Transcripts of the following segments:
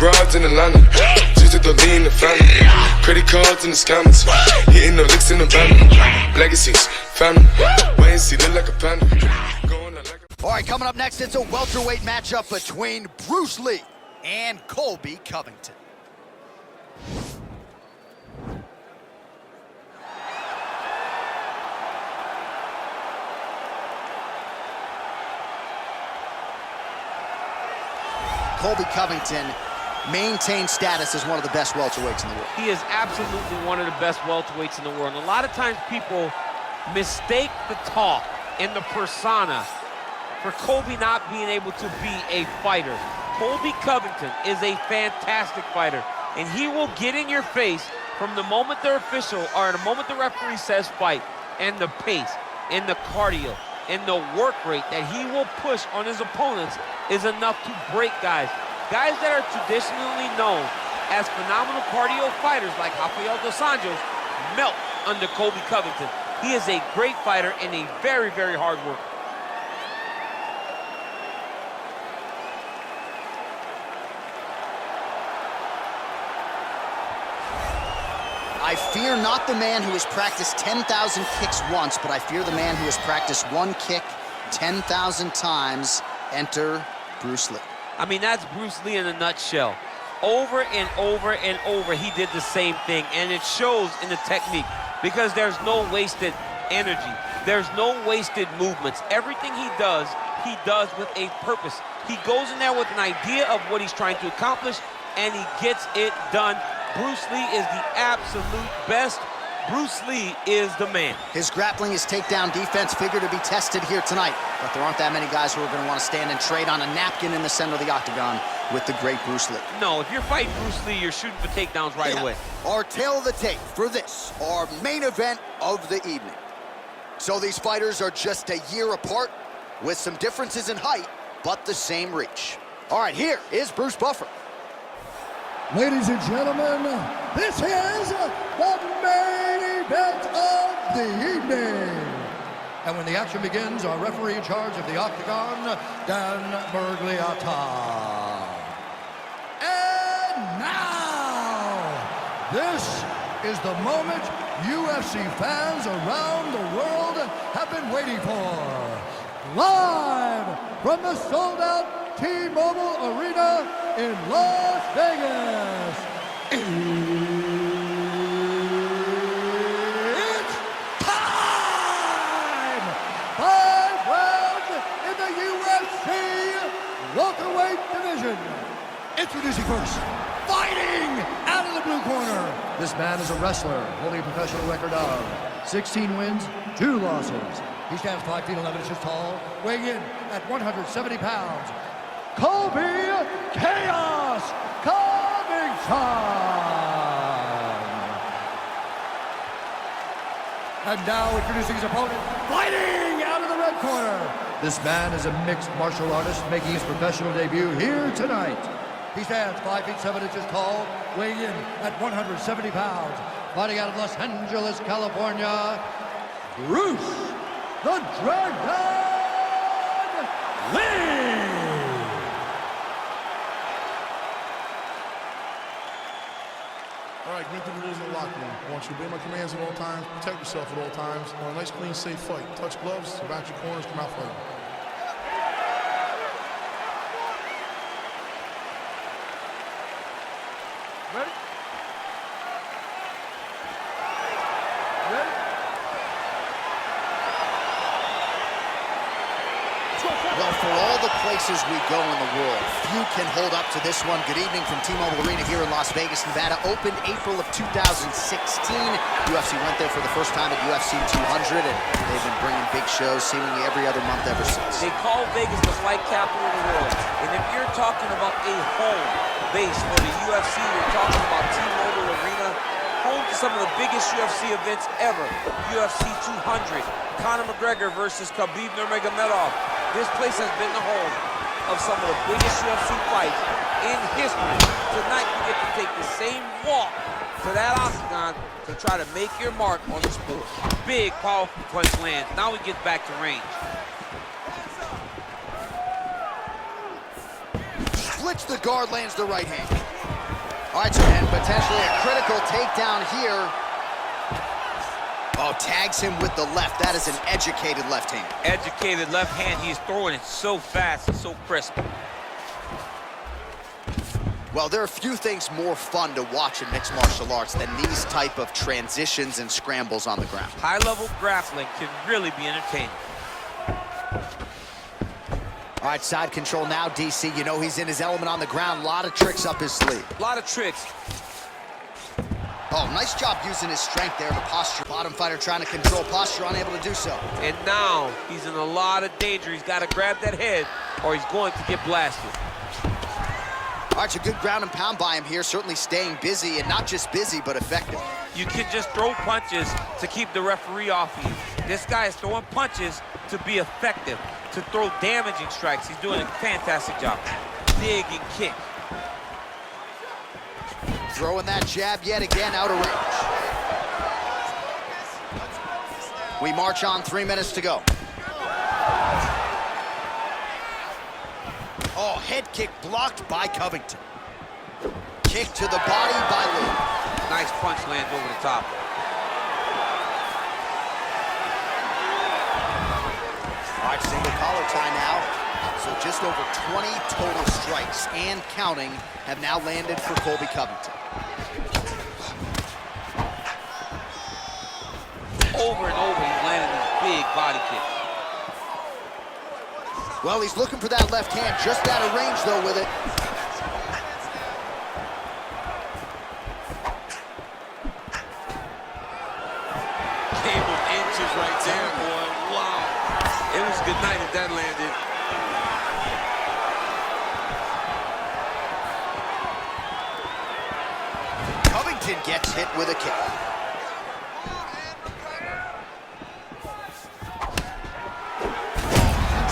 broads in Atlanta. Just to the lean, the family. Credit cards in the scammers. Hitting the licks in the van. Legacies, family. Wait and see, look like a panda. All right, coming up next, it's a welterweight matchup between Bruce Lee and Colby Covlngton. Colby Covlngton maintains status as one of the best welterweights in the world. He is absolutely one of the best welterweights in the world. And a lot of times people mistake the talk and the persona for Colby not being able to be a fighter. Colby Covlngton is a fantastic fighter, and he will get in your face from the moment the official, or the moment the referee says fight, and the pace, and the cardio, and the work rate that he will push on his opponents is enough to break guys. Guys that are traditionally known as phenomenal cardio fighters like Rafael dos Anjos melt under Colby Covlngton. He is a great fighter and a very, very hard worker. I fear not the man who has practiced 10,000 kicks once, but I fear the man who has practiced one kick 10,000 times. Enter Bruce Lee. I mean, that's Bruce Lee in a nutshell. Over and over and over, he did the same thing, and it shows in the technique because there's no wasted energy. There's no wasted movements. Everything he does with a purpose. He goes in there with an idea of what he's trying to accomplish, and he gets it done. Bruce Lee is the absolute best. Bruce Lee is the man. His grappling, his takedown defense figure to be tested here tonight, but there aren't that many guys who are going to want to stand and trade on a napkin in the center of the octagon with the great Bruce Lee. No, if you're fighting Bruce Lee, you're shooting for takedowns right away. Our tail of the tape for this, our main event of the evening. So these fighters are just a year apart with some differences in height, but the same reach. All right, here is Bruce Buffer. Ladies and gentlemen, this is the main event of the evening. And when the action begins, our referee in charge of the octagon, Dan Bergliata. And now, this is the moment UFC fans around the world have been waiting for. Live from the sold-out T-Mobile Arena in Las Vegas. It's time! 5 rounds in the UFC welterweight division. Introducing first, fighting out of the blue corner. This man is a wrestler holding a professional record of 16 wins, 2 losses. He stands 5 feet 11 inches tall, weighing in at 170 pounds. Colby Chaos Covington. And now introducing his opponent, fighting out of the red corner. This man is a mixed martial artist making his professional debut here tonight. He stands 5 feet 7 inches tall, weighing in at 170 pounds. Fighting out of Los Angeles, California, Bruce the Dragon Lee. All right, get the rules of the locker room. I want you to obey my commands at all times, protect yourself at all times. I want a nice, clean, safe fight. Touch gloves, back your corners, come out fighting. Ready? Ready? Well, for all the places we go in the world, few can hold up to this one. Good evening from T-Mobile Arena here in Las Vegas, Nevada. Opened April of 2016. UFC went there for the first time at UFC 200, and they've been bringing big shows seemingly every other month ever since. They call Vegas the flight capital of the world. And if you're talking about a home base for the UFC, you're talking about T-Mobile Arena, home to some of the biggest UFC events ever. UFC 200, Conor McGregor versus Khabib Nurmagomedov. This place has been the home of some of the biggest UFC fights in history. Tonight, you get to take the same walk to that octagon to try to make your mark on the sport. Big, powerful punch lands. Now we get back to range. Splits the guard, lands the right hand. All right, so and potentially a critical takedown here. Oh, tags him with the left. That is an educated left hand. Educated left hand. He's throwing it so fast and so crisp. Well, there are few things more fun to watch in mixed martial arts than these type of transitions and scrambles on the ground. High-level grappling can really be entertaining. All right, side control now, DC. You know he's in his element on the ground. A lot of tricks up his sleeve. A lot of tricks. Oh, nice job using his strength there, the posture. Bottom fighter trying to control posture, unable to do so. And now he's in a lot of danger. He's got to grab that head or he's going to get blasted. All right, it's a good ground and pound by him here, certainly staying busy, and not just busy, but effective. You can just throw punches to keep the referee off you. This guy is throwing punches to be effective, to throw damaging strikes. He's doing a fantastic job. Dig and kick. Throwing that jab yet again out of range. We march on, 3 minutes to go. Oh, head kick blocked by Covington. Kick to the body by Lee. Nice punch lands over the top. All right, single collar tie now. So just over 20 total strikes and counting have now landed for Colby Covlngton. Over and over, he's landing these big body kicks. Well, he's looking for that left hand, just out of range, though, with it. Came of inches right there, boy. Wow. It was a good night if that landed. Covington gets hit with a kick.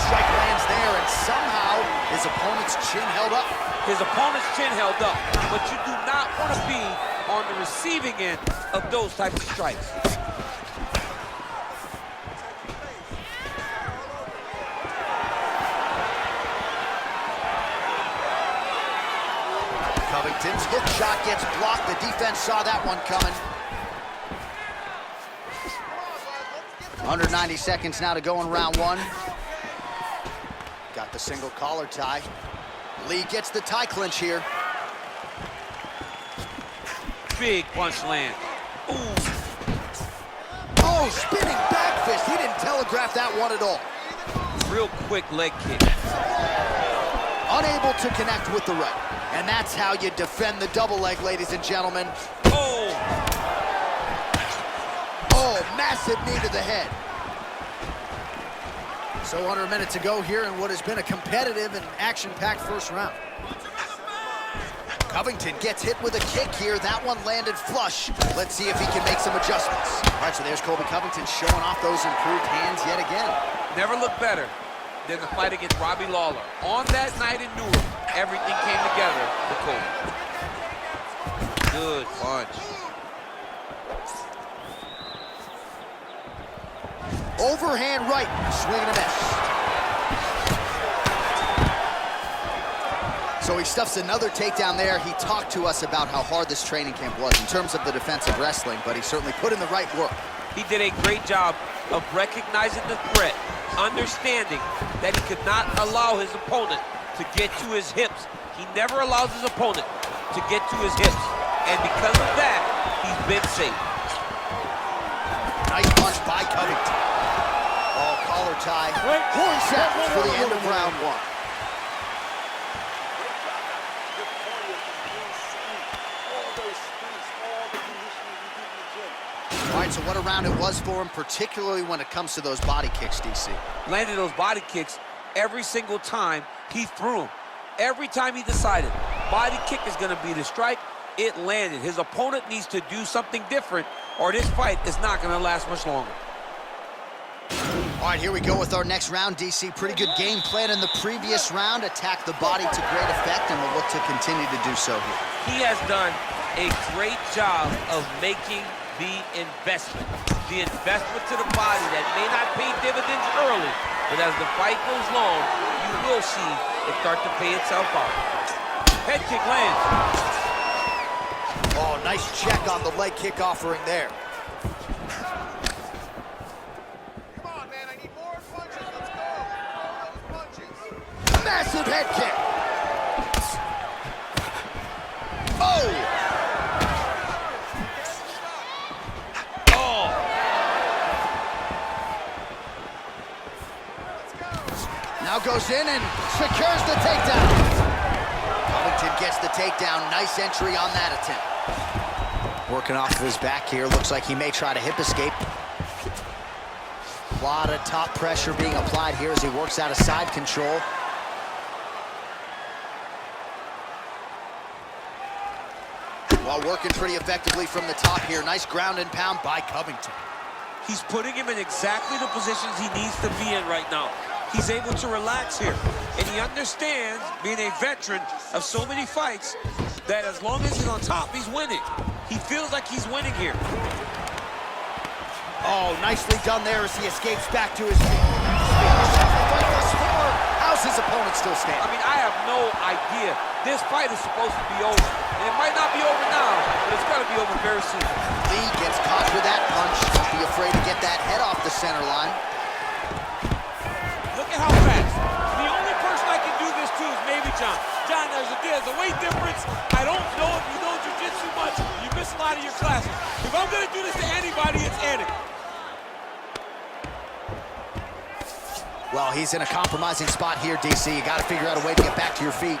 Strike lands there, and somehow his opponent's chin held up. His opponent's chin held up, but you do not want to be on the receiving end of those types of strikes. Covington's hook shot gets blocked. The defense saw that one coming. Under 90 seconds now to go in round one. Got the single collar tie. Lee gets the tie clinch here. Big punch land. Ooh. Oh, spinning back fist. He didn't telegraph that one at all. Real quick leg kick. Unable to connect with the right. And that's how you defend the double leg, ladies and gentlemen. Oh! Oh, massive knee to the head. So under a minute to go here in what has been a competitive and action-packed first round. Covington gets hit with a kick here. That one landed flush. Let's see if he can make some adjustments. All right, so there's Colby Covington showing off those improved hands yet again. Never looked better than the fight against Robbie Lawler. On that night in Newark, everything came together for Colby. Good punch. Overhand right, swing and a miss. So he stuffs another takedown there. He talked to us about how hard this training camp was in terms of the defensive wrestling, but he certainly put in the right work. He did a great job of recognizing the threat, understanding that he could not allow his opponent to get to his hips. He never allows his opponent to get to his hips. And because of that, he's been safe. Nice punch by Covington. Oh, collar tie. Horn sound for the end of round one. All right, so what a round it was for him, particularly when it comes to those body kicks, DC. Landed those body kicks every single time he threw them. Every time he decided body kick is going to be the strike, it landed. His opponent needs to do something different or this fight is not going to last much longer. All right, here we go with our next round, DC. Pretty good game plan in the previous round. Attacked the body to great effect, and we'll look to continue to do so here. He has done a great job of making the investment to the body that may not pay dividends early, but as the fight goes long, you will see it start to pay itself out. Head kick lands. Nice check on the leg kick offering there. Come on, man, I need more punches. Let's go. Throw those punches. Massive head kick. Oh! Oh! Now goes in and secures the takedown. Covington gets the takedown. Nice entry on that attempt. Working off of his back here. Looks like he may try to hip escape. A lot of top pressure being applied here as he works out of side control. While working pretty effectively from the top here. Nice ground and pound by Covington. He's putting him in exactly the positions he needs to be in right now. He's able to relax here. And he understands, being a veteran of so many fights, that as long as he's on top, he's winning. He feels like he's winning here. Oh, nicely done there as he escapes back to his feet. How's his opponent still standing? I mean, I have no idea. This fight is supposed to be over. And it might not be over now, but it's going to be over very soon. Lee gets caught with that punch. Don't be afraid to get that head off the center line. Look at how fast. The only person I can do this to is maybe John. John, there's a weight difference. I don't know if you know jiu-jitsu much. You miss a lot of your classes. If I'm going to do this to anybody, it's Eddie. Well, he's in a compromising spot here, DC. You got to figure out a way to get back to your feet.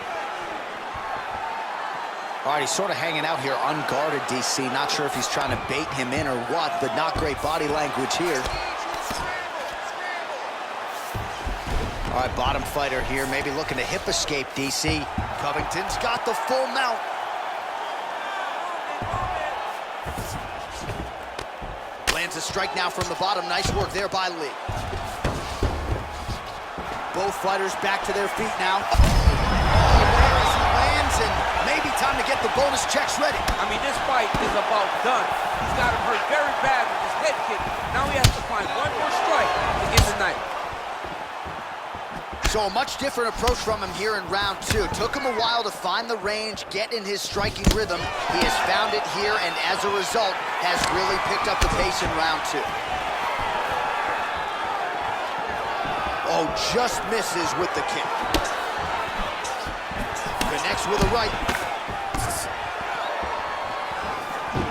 All right, he's sort of hanging out here unguarded, DC. Not sure if he's trying to bait him in or what, but not great body language here. All right, bottom fighter here, maybe looking to hip escape, DC. Covington's got the full mount. Lands a strike now from the bottom. Nice work there by Lee. Both fighters back to their feet now. As he lands, and maybe time to get the bonus checks ready. I mean, this fight is about done. He's got him hurt very bad with his head kick. Now he has to find one more strike to end the night. So a much different approach from him here in round two. Took him a while to find the range, get in his striking rhythm. He has found it here, and as a result, has really picked up the pace in round two. Oh, just misses with the kick. Connects with a right.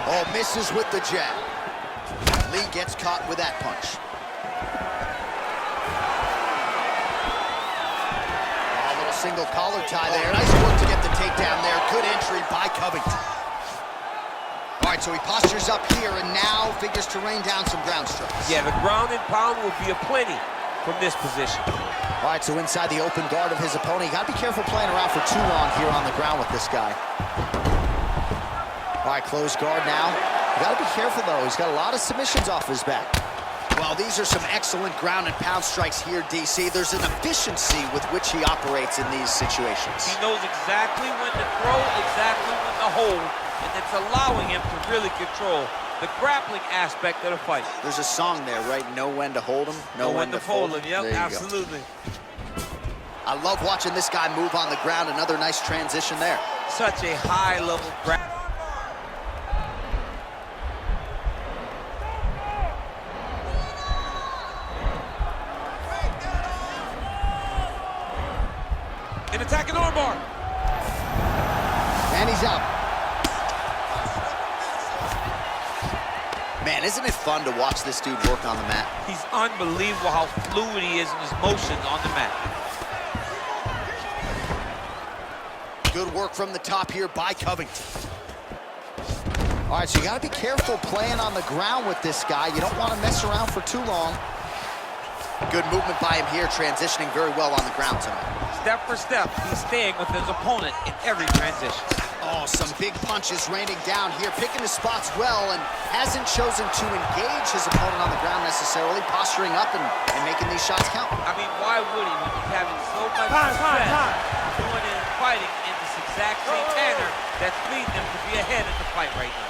Oh, misses with the jab. Lee gets caught with that punch. Oh, little single collar tie there. Nice work to get the takedown there. Good entry by Covington. All right, so he postures up here and now figures to rain down some ground strikes. Yeah, the ground and pound will be aplenty from this position. All right, so inside the open guard of his opponent, you got to be careful playing around for too long here on the ground with this guy. All right, closed guard now. You got to be careful, though. He's got a lot of submissions off his back. Well, these are some excellent ground and pound strikes here, DC. There's an efficiency with which he operates in these situations. He knows exactly when to throw, exactly when to hold, and it's allowing him to really control the grappling aspect of the fight. There's a song there, right? Know when to hold him, know when to fold him. Yep, absolutely. I love watching this guy move on the ground. Another nice transition there. Such a high-level grab. An attacking armbar. And he's out. Man, isn't it fun to watch this dude work on the mat? He's unbelievable how fluid he is in his motion on the mat. Good work from the top here by Covington. All right, so you got to be careful playing on the ground with this guy. You don't want to mess around for too long. Good movement by him here, transitioning very well on the ground tonight. Step for step, he's staying with his opponent in every transition. Oh, some big punches raining down here, picking his spots well, and hasn't chosen to engage his opponent on the ground necessarily, posturing up and making these shots count. I mean, why would he when he's having so much success going in and fighting in this exact same manner that's leading him to be ahead in the fight right now?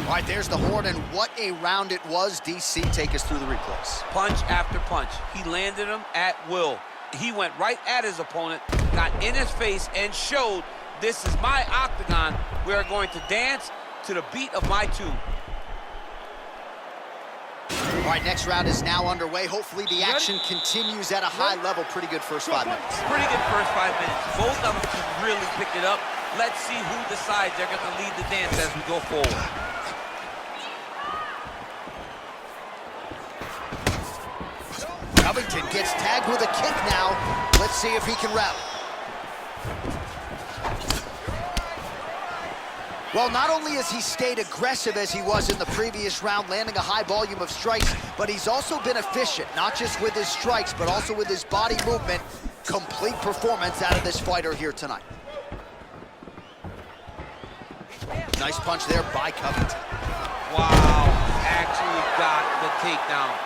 All right, there's the horn, and what a round it was. DC, take us through the replays. Punch after punch. He landed him at will. he went right at his opponent, got in his face, and showed, this is my octagon. We are going to dance to the beat of my tune. All right, next round is now underway. Hopefully the action continues at a high level. Pretty good first 5 minutes. Pretty good first 5 minutes. Both of them can really pick it up. Let's see who decides they're going to lead the dance as we go forward. Covington gets tagged with a kick now. Let's see if he can rally. Well, not only has he stayed aggressive as he was in the previous round, landing a high volume of strikes, but he's also been efficient, not just with his strikes, but also with his body movement. Complete performance out of this fighter here tonight. Nice punch there by Covington. Wow, actually got the takedown.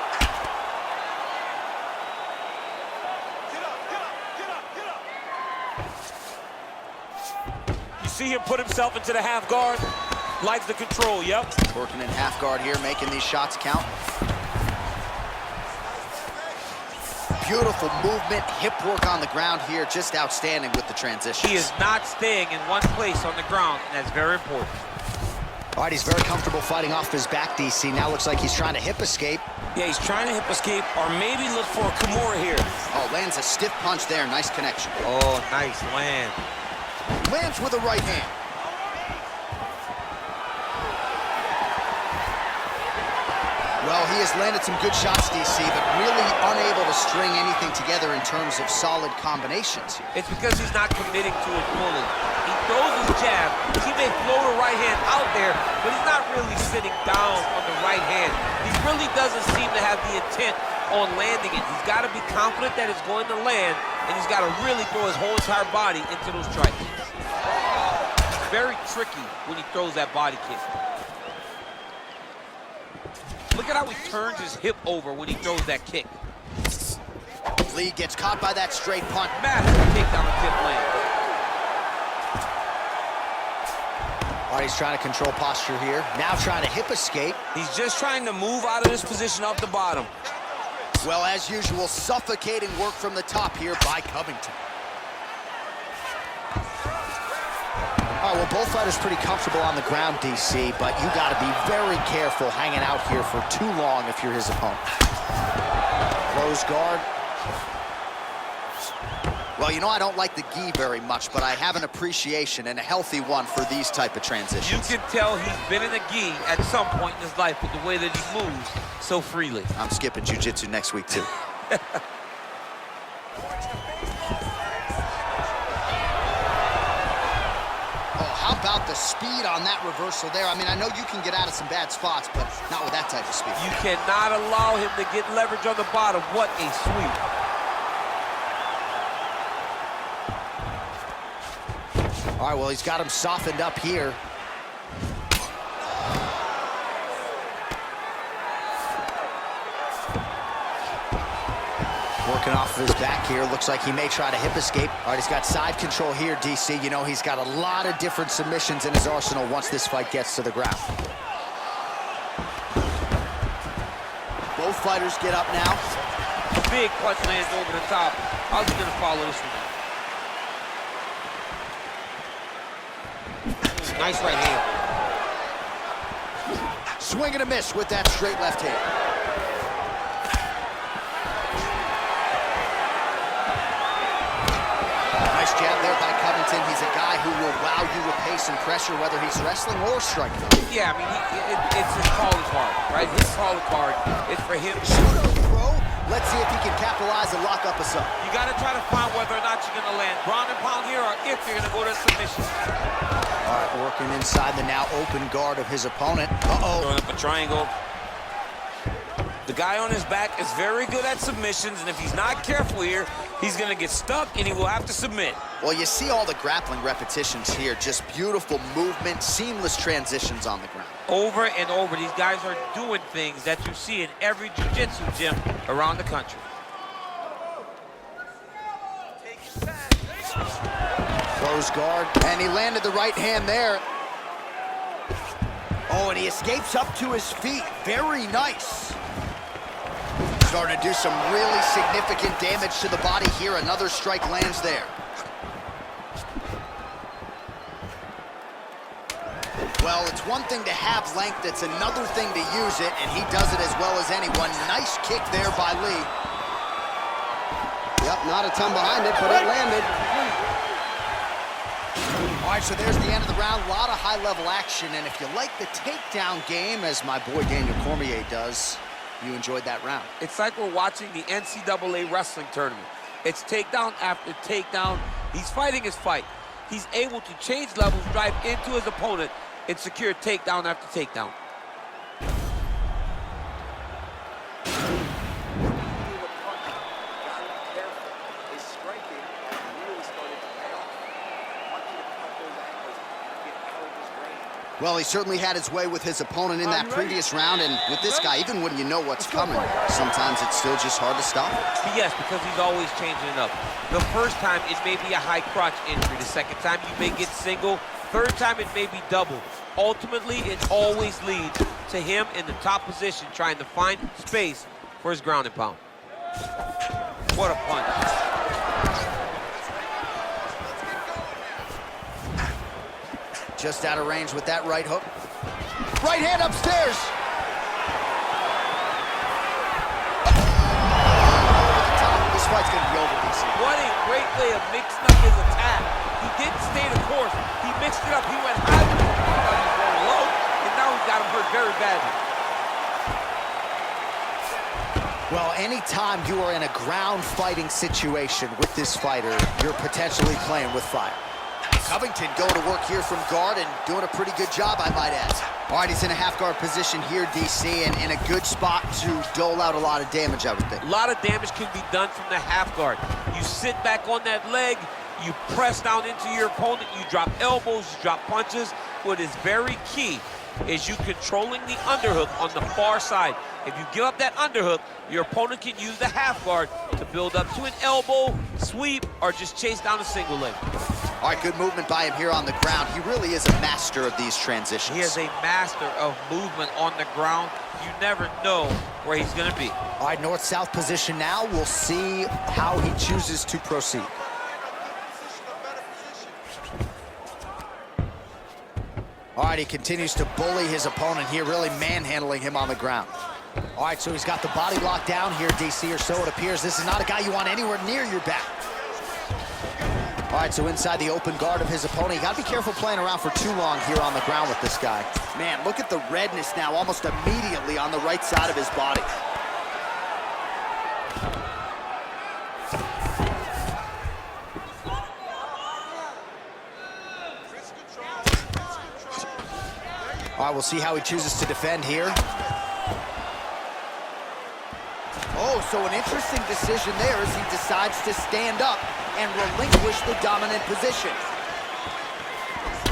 See him put himself into the half guard. Likes the control, yep. Working in half guard here, making these shots count. Beautiful movement, hip work on the ground here, just outstanding with the transition. He is not staying in one place on the ground, and that's very important. All right, he's very comfortable fighting off his back, DC. Now looks like he's trying to hip escape. Yeah, he's trying to hip escape, or maybe look for a Kimura here. Oh, lands a stiff punch there, nice connection. Oh, nice land. Lands with a right hand. Well, he has landed some good shots, DC, but really unable to string anything together in terms of solid combinations here. It's because he's not committing to it fully. He throws his jab. He may float a right hand out there, but he's not really sitting down on the right hand. He really doesn't seem to have the intent on landing it. He's got to be confident that it's going to land, and he's got to really throw his whole entire body into those strikes. It's very tricky when he throws that body kick. Look at how he turns his hip over when he throws that kick. Lee gets caught by that straight punt. Massive takedown of tip land. All right, he's trying to control posture here. Now trying to hip escape. He's just trying to move out of this position off the bottom. Well, as usual, suffocating work from the top here by Covington. All right, well, both fighters pretty comfortable on the ground, DC, but you got to be very careful hanging out here for too long if you're his opponent. Close guard. Well, you know, I don't like the gi very much, but I have an appreciation, and a healthy one, for these type of transitions. You can tell he's been in a gi at some point in his life with the way that he moves so freely. I'm skipping jiu-jitsu next week, too. How about the speed on that reversal there? I mean, I know you can get out of some bad spots, but not with that type of speed. You cannot allow him to get leverage on the bottom. What a sweep. All right, well, he's got him softened up here. Working off of his back here. Looks like he may try to hip escape. All right, he's got side control here, DC. You know, he's got a lot of different submissions in his arsenal once this fight gets to the ground. Both fighters get up now. A big punch lands over the top. How's he going to follow this one? Nice right hand. Swing and a miss with that straight left hand. Nice jab there by Covington. He's a guy who will wow you with pace and pressure, whether he's wrestling or striking. Yeah, I mean, it's his calling card, right? His calling card is for him. Judo throw. Let's see if he can capitalize and lock up a sub. You got to try to find whether or not you're going to land ground and pound here, or if you're going to go to submission. All right, working inside the now open guard of his opponent. Throwing up a triangle. The guy on his back is very good at submissions, and if he's not careful here, he's going to get stuck, and he will have to submit. Well, you see all the grappling repetitions here. Just beautiful movement, seamless transitions on the ground. Over and over, these guys are doing things that you see in every jiu-jitsu gym around the country. Close guard, and he landed the right hand there. Oh, and he escapes up to his feet. Very nice. Starting to do some really significant damage to the body here. Another strike lands there. Well, it's one thing to have length, it's another thing to use it, and he does it as well as anyone. Nice kick there by Lee. Yep, not a ton behind it, but it landed. All right, so there's the end of the round. A lot of high-level action, and if you like the takedown game, as my boy Daniel Cormier does, you enjoyed that round. It's like we're watching the NCAA wrestling tournament. It's takedown after takedown. He's fighting his fight. He's able to change levels, drive into his opponent, and secure takedown after takedown. Well, he certainly had his way with his opponent in that previous round, and with this guy, even when you know what's coming, sometimes it's still just hard to stop it. Yes, because he's always changing it up. The first time, it may be a high crotch injury. The second time, you may get single. Third time, it may be double. Ultimately, it always leads to him in the top position, trying to find space for his ground and pound. What a punch. Just out of range with that right hook. Right hand upstairs. This fight's gonna be over, DC. What a great way of mixing up his attack. He didn't stay the course. He mixed it up. He went high, he was going low, and now he's got him hurt very badly. Well, anytime you are in a ground fighting situation with this fighter, you're potentially playing with fire. Covington going to work here from guard and doing a pretty good job, I might add. All right, he's in a half-guard position here, DC, and in a good spot to dole out a lot of damage, I would think. A lot of damage can be done from the half guard. You sit back on that leg, you press down into your opponent, you drop elbows, you drop punches. What is very key is you controlling the underhook on the far side. If you give up that underhook, your opponent can use the half guard to build up to an elbow, sweep, or just chase down a single leg. All right, good movement by him here on the ground. He really is a master of these transitions. He is a master of movement on the ground. You never know where he's gonna be. All right, north-south position now. We'll see how he chooses to proceed. All right, he continues to bully his opponent here, really manhandling him on the ground. All right, so he's got the body locked down here, DC, or so it appears. This is not a guy you want anywhere near your back. All right, so inside the open guard of his opponent. You got to be careful playing around for too long here on the ground with this guy. Man, look at the redness now almost immediately on the right side of his body. All right, we'll see how he chooses to defend here. Oh, so an interesting decision there as he decides to stand up and relinquish the dominant position.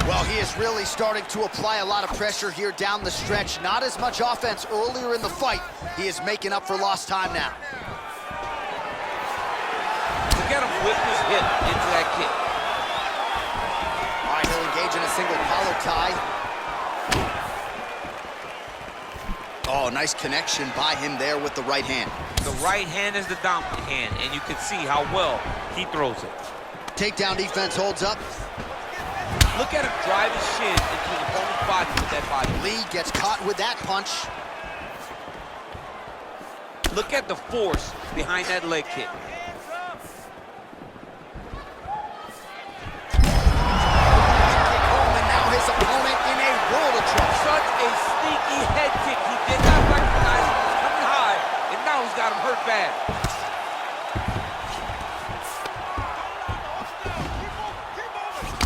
Well, he is really starting to apply a lot of pressure here down the stretch. Not as much offense earlier in the fight. He is making up for lost time now. Look at him whip his hip into that kick. All right, he'll engage in a single collar tie. Oh, nice connection by him there with the right hand. The right hand is the dominant hand, and you can see how well he throws it. Takedown defense holds up. Look at him drive his shin into the opponent's body with that body. Lee gets caught with that punch. Look at the force behind that leg kick. And now his opponent in a world of trouble. Such a sneaky head kick. He did not recognize it was coming high, and now he's got him hurt bad.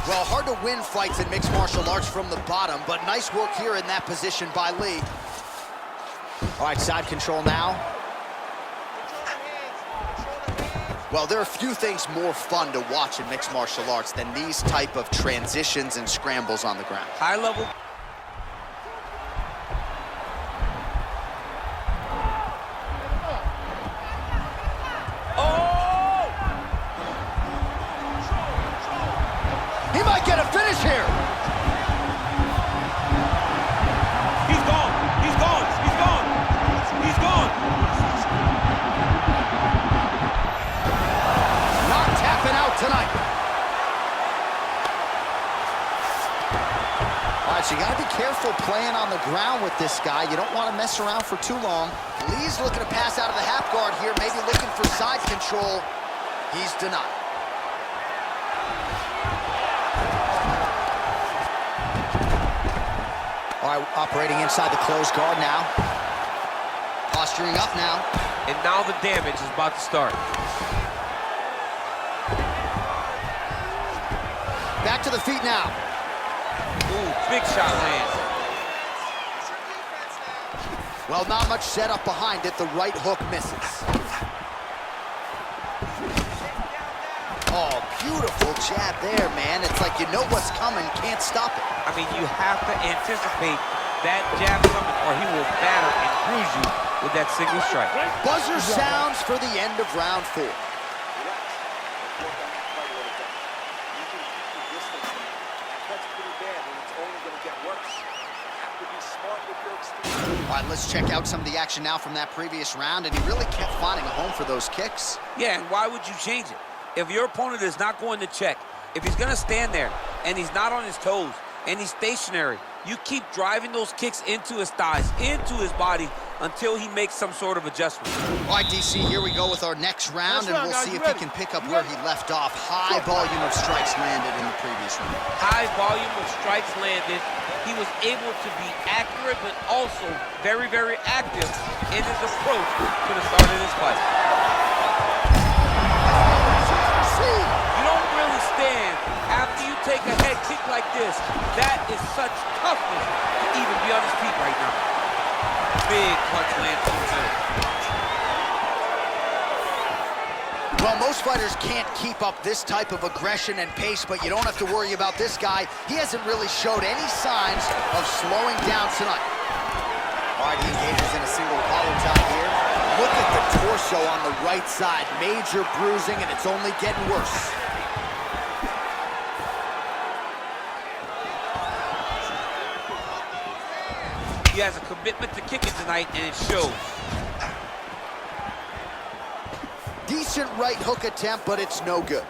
Well, hard to win fights in mixed martial arts from the bottom, but nice work here in that position by Lee. All right, side control now. Well, there are few things more fun to watch in mixed martial arts than these type of transitions and scrambles on the ground. High level. He might get a finish here. He's gone. He's gone. He's gone. He's gone. So you got to be careful playing on the ground with this guy. You don't want to mess around for too long. Lee's looking to pass out of the half guard here, maybe looking for side control. He's denied. All right, operating inside the closed guard now. Posturing up now. And now the damage is about to start. Back to the feet now. Ooh, big shot lands. Well, not much setup behind it. The right hook misses. Oh, beautiful jab there, man. It's like you know what's coming, can't stop it. I mean, you have to anticipate that jab coming or he will batter and bruise you with that single strike. Buzzer sounds for the end of round 4. All right, let's check out some of the action now from that previous round, and he really kept finding a home for those kicks. Yeah, and why would you change it? If your opponent is not going to check, if he's going to stand there and he's not on his toes and he's stationary, you keep driving those kicks into his thighs, into his body, until he makes some sort of adjustment. All right, DC, here we go with our next round, and we'll see if he can pick up where he left off. High volume of strikes landed in the previous round. High volume of strikes landed. He was able to be accurate, but also very, very active in his approach to the start of this fight. You don't really stand after you take a head kick like this. That is such toughness to even be on his feet right now. Big punch lands in the middle. Well, most fighters can't keep up this type of aggression and pace, but you don't have to worry about this guy. He hasn't really showed any signs of slowing down tonight. All right, he engages in a single collar tie here. Look at the torso on the right side. Major bruising, and it's only getting worse. He has a commitment to kicking tonight, and it shows. Decent right hook attempt, but it's no good.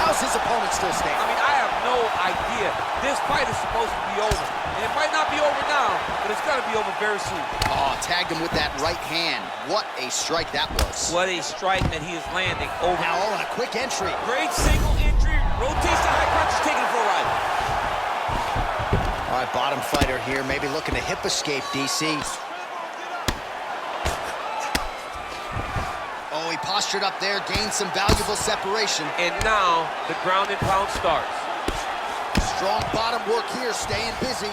How's his opponent still standing? I mean, I have no idea. This fight is supposed to be over. And it might not be over now, but it's got to be over very soon. Oh, tagged him with that right hand. What a strike that was. What a strike that he is landing over. Now, oh, and a quick entry. Great single entry, rotates the high punches, taking it for a ride. All right, bottom fighter here, maybe looking to hip escape, DC. Oh, he postured up there, gained some valuable separation. And now, the ground and pound starts. Strong bottom work here, staying busy.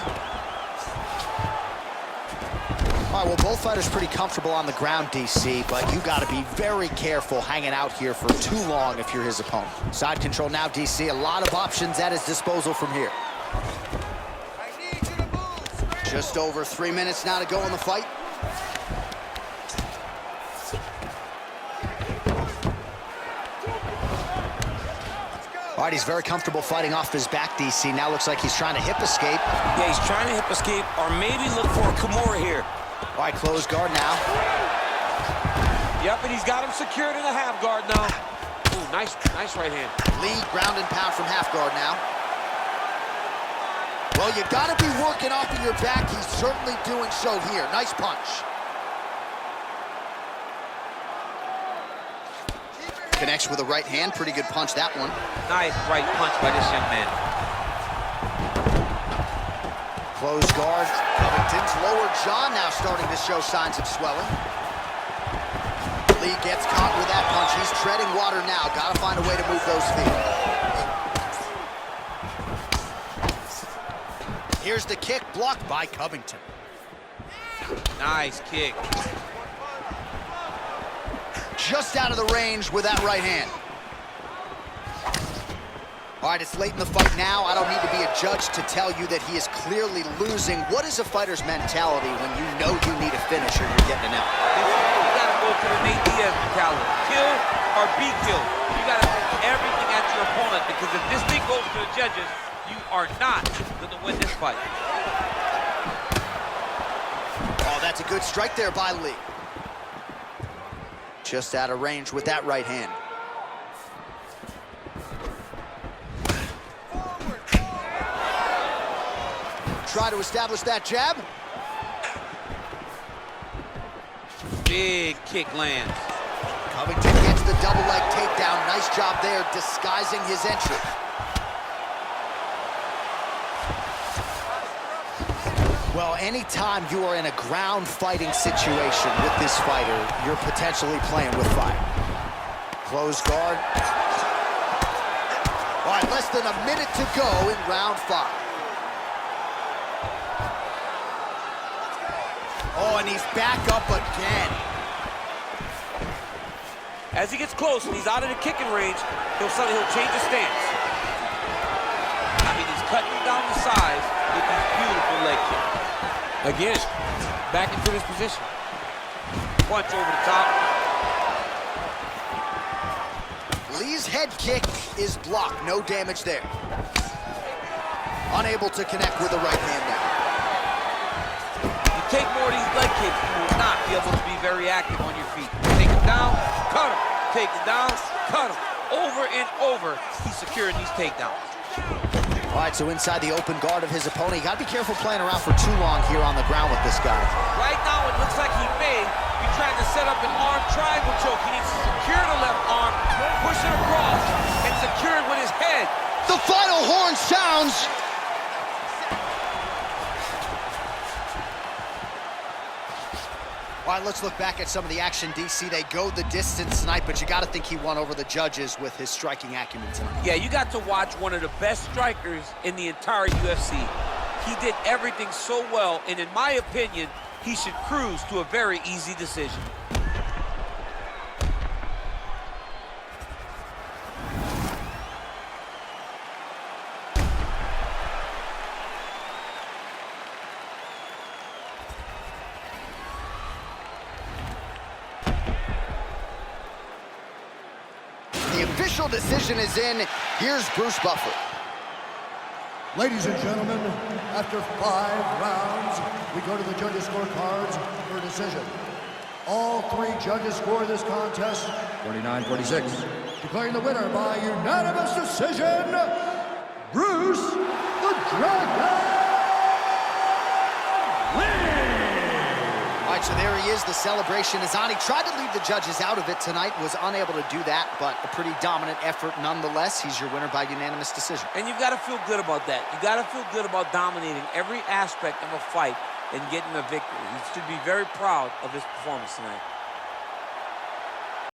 All right, well, both fighters pretty comfortable on the ground, DC, but you got to be very careful hanging out here for too long if you're his opponent. Side control now, DC, a lot of options at his disposal from here. Just over 3 minutes now to go in the fight. All right, he's very comfortable fighting off his back, DC. Now looks like he's trying to hip escape. Yeah, he's trying to hip escape or maybe look for a Kimura here. All right, closed guard now. Yep, and he's got him secured in a half guard now. Ooh, nice right hand. Lee ground and pound from half guard now. Well, you got to be working off of your back. He's certainly doing so here. Nice punch. Connects with a right hand. Pretty good punch, that one. Nice right punch by this young man. Closed guard. Covington's lower jaw now starting to show signs of swelling. Lee gets caught with that punch. He's treading water now. Got to find a way to move those feet. Here's the kick, blocked by Covington. Nice kick. Just out of the range with that right hand. All right, it's late in the fight now. I don't need to be a judge to tell you that he is clearly losing. What is a fighter's mentality when you know you need a finish or you're getting an out? You gotta go to the Nate Diaz mentality. Kill or be killed. You gotta throw everything at your opponent, because if this thing goes to the judges, you are not going to win this fight. Oh, that's a good strike there by Lee. Just out of range with that right hand. try to establish that jab. Big kick lands. Covington gets the double leg takedown. Nice job there, disguising his entry. Well, anytime you are in a ground fighting situation with this fighter, you're potentially playing with fire. Close guard. All right, less than a minute to go in round 5. Oh, and he's back up again. As he gets close and he's out of the kicking range, he'll change his stance. I mean, he's cutting down the size with these beautiful leg kicks. Again, back into this position. Punch over the top. Lee's head kick is blocked. No damage there. Unable to connect with the right hand now. You take more of these leg kicks, you will not be able to be very active on your feet. Take him down, cut him. Take him down, cut him. Over and over, he's securing these takedowns. All right, so inside the open guard of his opponent. You got to be careful playing around for too long here on the ground with this guy. Right now, it looks like he may be trying to set up an arm triangle choke. He needs to secure the left arm, push it across, and secure it with his head. The final horn sounds. All right, let's look back at some of the action, DC. They go the distance tonight, but you got to think he won over the judges with his striking acumen tonight. Yeah, you got to watch one of the best strikers in the entire UFC. He did everything so well, and in my opinion, he should cruise to a very easy decision. The official decision is in. Here's Bruce Buffer. Ladies and gentlemen, after 5 rounds, we go to the judges' scorecards for a decision. All 3 judges score this contest 49-46. Declaring the winner by unanimous decision, Bruce the Dragon Lee! All right, so there he is. The celebration is on. He tried to leave the judges out of it tonight, was unable to do that, but a pretty dominant effort nonetheless. He's your winner by unanimous decision. And you've got to feel good about that. You got to feel good about dominating every aspect of a fight and getting a victory. You should be very proud of his performance tonight.